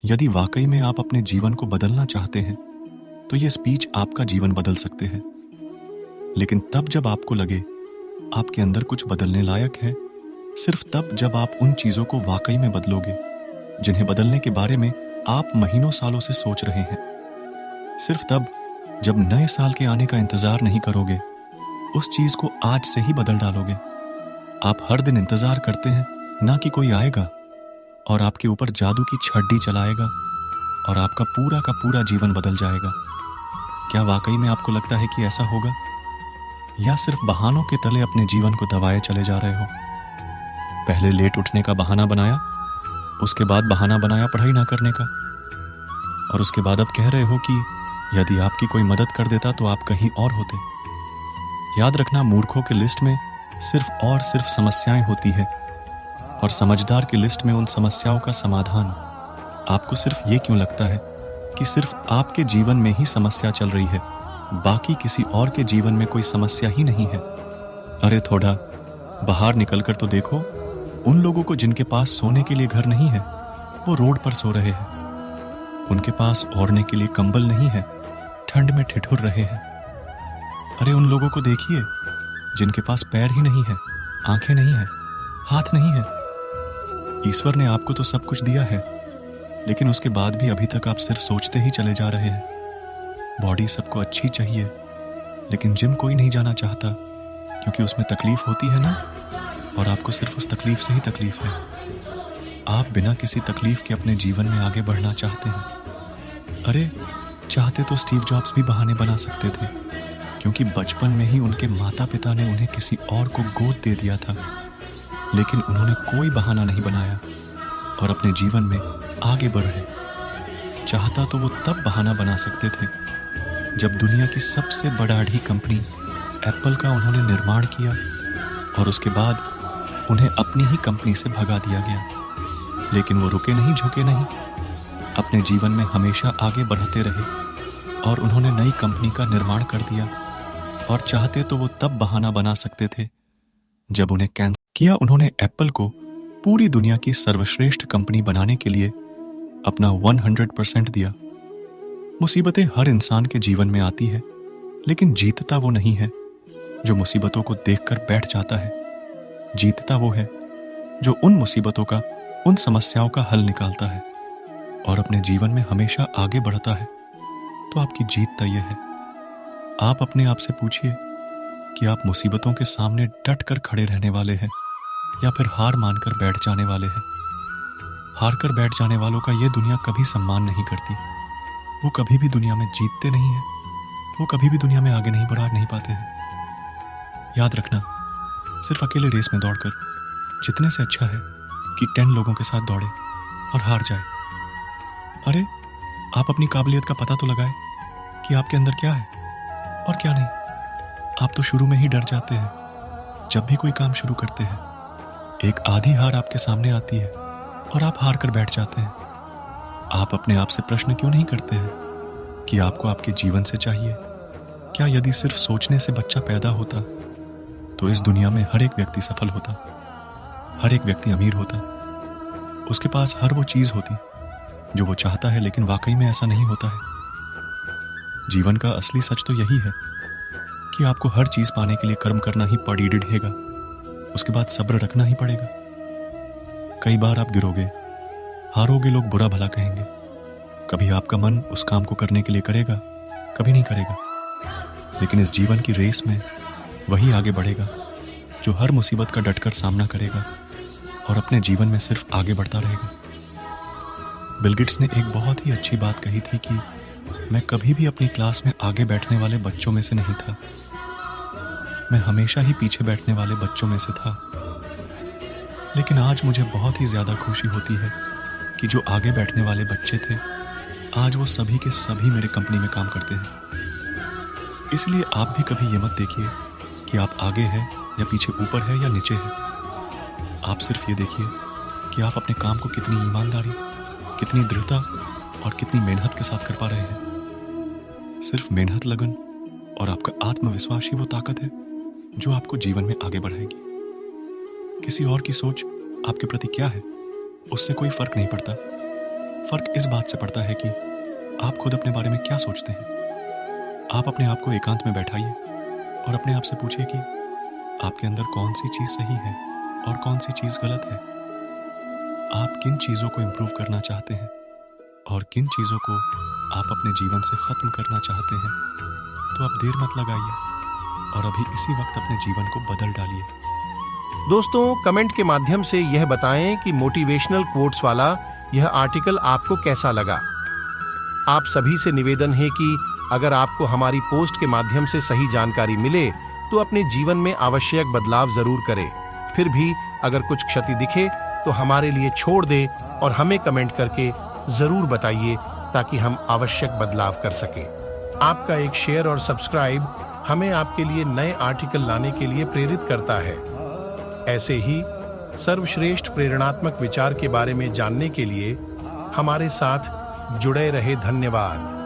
यदि वाकई में आप अपने जीवन को बदलना चाहते हैं तो ये स्पीच आपका जीवन बदल सकते हैं। लेकिन तब जब आपको लगे आपके अंदर कुछ बदलने लायक है, सिर्फ तब जब आप उन चीजों को वाकई में बदलोगे जिन्हें बदलने के बारे में आप महीनों सालों से सोच रहे हैं। सिर्फ तब जब नए साल के आने का इंतजार नहीं करोगे, उस चीज को आज से ही बदल डालोगे। आप हर दिन इंतजार करते हैं ना कि कोई आएगा और आपके ऊपर जादू की छड़ी चलाएगा और आपका पूरा का पूरा जीवन बदल जाएगा। क्या वाकई में आपको लगता है कि ऐसा होगा, या सिर्फ बहानों के तले अपने जीवन को दबाए चले जा रहे हो? पहले लेट उठने का बहाना बनाया, उसके बाद बहाना बनाया पढ़ाई ना करने का, और उसके बाद अब कह रहे हो कि यदि आपकी कोई मदद कर देता तो आप कहीं और होते। याद रखना, मूर्खों के लिस्ट में सिर्फ और सिर्फ समस्याएं होती है और समझदार की लिस्ट में उन समस्याओं का समाधान। आपको सिर्फ ये क्यों लगता है कि सिर्फ आपके जीवन में ही समस्या चल रही है, बाकी किसी और के जीवन में कोई समस्या ही नहीं है? अरे थोड़ा बाहर निकलकर तो देखो, उन लोगों को जिनके पास सोने के लिए घर नहीं है, वो रोड पर सो रहे हैं। उनके पास ओढ़ने के लिए कंबल नहीं है, ठंड में ठिठुर रहे हैं। अरे उन लोगों को देखिए जिनके पास पैर ही नहीं है, आंखें नहीं है, हाथ नहीं है। ईश्वर ने आपको तो सब कुछ दिया है, लेकिन उसके बाद भी अभी तक आप सिर्फ सोचते ही चले जा रहे हैं। बॉडी सबको अच्छी चाहिए, लेकिन जिम कोई नहीं जाना चाहता क्योंकि उसमें तकलीफ होती है ना, और आपको सिर्फ उस तकलीफ से ही तकलीफ है। आप बिना किसी तकलीफ के अपने जीवन में आगे बढ़ना चाहते हैं। अरे चाहते तो स्टीव जॉब्स भी बहाने बना सकते थे, क्योंकि बचपन में ही उनके माता पिता ने उन्हें किसी और को गोद दे दिया था। लेकिन उन्होंने कोई बहाना नहीं बनाया और अपने जीवन में आगे बढ़े। चाहता तो वो तब बहाना बना सकते थे जब दुनिया की सबसे बड़ी कंपनी एप्पल का उन्होंने निर्माण किया और उसके बाद उन्हें अपनी ही कंपनी से भगा दिया गया। लेकिन वो रुके नहीं, झुके नहीं, अपने जीवन में हमेशा आगे बढ़ते रहे और उन्होंने नई कंपनी का निर्माण कर दिया। और चाहते तो वो तब बहाना बना सकते थे जब उन्हें कैंसर किया। उन्होंने एप्पल को पूरी दुनिया की सर्वश्रेष्ठ कंपनी बनाने के लिए अपना 100% दिया। मुसीबतें हर इंसान के जीवन में आती है, लेकिन जीतता वो नहीं है जो मुसीबतों को देखकर बैठ जाता है। जीतता वो है जो उन मुसीबतों का, उन समस्याओं का हल निकालता है और अपने जीवन में हमेशा आगे बढ़ता है। तो आपकी जीत तय है। आप अपने आप से पूछिए कि आप मुसीबतों के सामने डट कर खड़े रहने वाले हैं या फिर हार मानकर बैठ जाने वाले हैं। हार कर बैठ जाने वालों का ये दुनिया कभी सम्मान नहीं करती। वो कभी भी दुनिया में जीतते नहीं है, वो कभी भी दुनिया में आगे नहीं पाते हैं। याद रखना, सिर्फ अकेले रेस में दौड़कर जितने से अच्छा है कि 10 लोगों के साथ दौड़े और हार जाए। अरे आप अपनी काबिलियत का पता तो लगाए कि आपके अंदर क्या है और क्या नहीं। आप तो शुरू में ही डर जाते हैं। जब भी कोई काम शुरू करते हैं, एक आधी हार आपके सामने आती है और आप हार कर बैठ जाते हैं। आप अपने आप से प्रश्न क्यों नहीं करते हैं कि आपको आपके जीवन से चाहिए? क्या यदि सिर्फ सोचने से बच्चा पैदा होता तो इस दुनिया में हर एक व्यक्ति सफल होता, हर एक व्यक्ति अमीर होता, उसके पास हर वो चीज होती जो वो चाहता है? लेकिन वाकई में ऐसा नहीं होता है। जीवन का असली सच तो यही है कि आपको हर चीज पाने के लिए कर्म करना ही पड़ेगा, उसके बाद सब्र रखना ही पड़ेगा। कई बार आप गिरोगे, हारोगे, लोग बुरा भला कहेंगे। कभी आपका मन उस काम को करने के लिए करेगा, कभी नहीं करेगा। लेकिन इस जीवन की रेस में वही आगे बढ़ेगा जो हर मुसीबत का डटकर सामना करेगा और अपने जीवन में सिर्फ आगे बढ़ता रहेगा। बिल गेट्स ने एक बहुत ही अच्छी बात कही थी कि मैं कभी भी अपनी क्लास में आगे बैठने वाले बच्चों में से नहीं था, मैं हमेशा ही पीछे बैठने वाले बच्चों में से था। लेकिन आज मुझे बहुत ही ज्यादा खुशी होती है कि जो आगे बैठने वाले बच्चे थे, आज वो सभी के सभी मेरे कंपनी में काम करते हैं। इसलिए आप भी कभी ये मत देखिए कि आप आगे हैं या पीछे, ऊपर है या नीचे है। आप सिर्फ ये देखिए कि आप अपने काम को कितनी ईमानदारी, कितनी दृढ़ता और कितनी मेहनत के साथ कर पा रहे हैं। सिर्फ मेहनत, लगन और आपका आत्मविश्वास ही वो ताकत है जो आपको जीवन में आगे बढ़ाएगी। किसी और की सोच आपके प्रति क्या है, उससे कोई फर्क नहीं पड़ता। फर्क इस बात से पड़ता है कि आप खुद अपने बारे में क्या सोचते हैं। आप अपने आप को एकांत में बैठाइए और अपने आप से पूछिए कि आपके अंदर कौन सी चीज़ सही है और कौन सी चीज़ गलत है। आप किन चीज़ों को इम्प्रूव करना चाहते हैं और किन चीज़ों को आप अपने जीवन से ख़त्म करना चाहते हैं। तो आप देर मत लगाइए और अभी इसी वक्त अपने जीवन को बदल डालिए। दोस्तों, कमेंट के माध्यम से यह बताएं कि मोटिवेशनल कोट्स वाला यह आर्टिकल आपको कैसा लगा। आप सभी से निवेदन है कि अगर आपको हमारी पोस्ट के माध्यम से सही जानकारी मिले तो अपने जीवन में आवश्यक बदलाव जरूर करें। फिर भी अगर कुछ क्षति दिखे तो हमारे लिए छोड़ दे और हमें कमेंट करके जरूर बताइए ताकि हम आवश्यक बदलाव कर सकें। आपका एक शेयर और सब्सक्राइब हमें आपके लिए नए आर्टिकल लाने के लिए प्रेरित करता है। ऐसे ही सर्वश्रेष्ठ प्रेरणात्मक विचार के बारे में जानने के लिए हमारे साथ जुड़े रहे। धन्यवाद।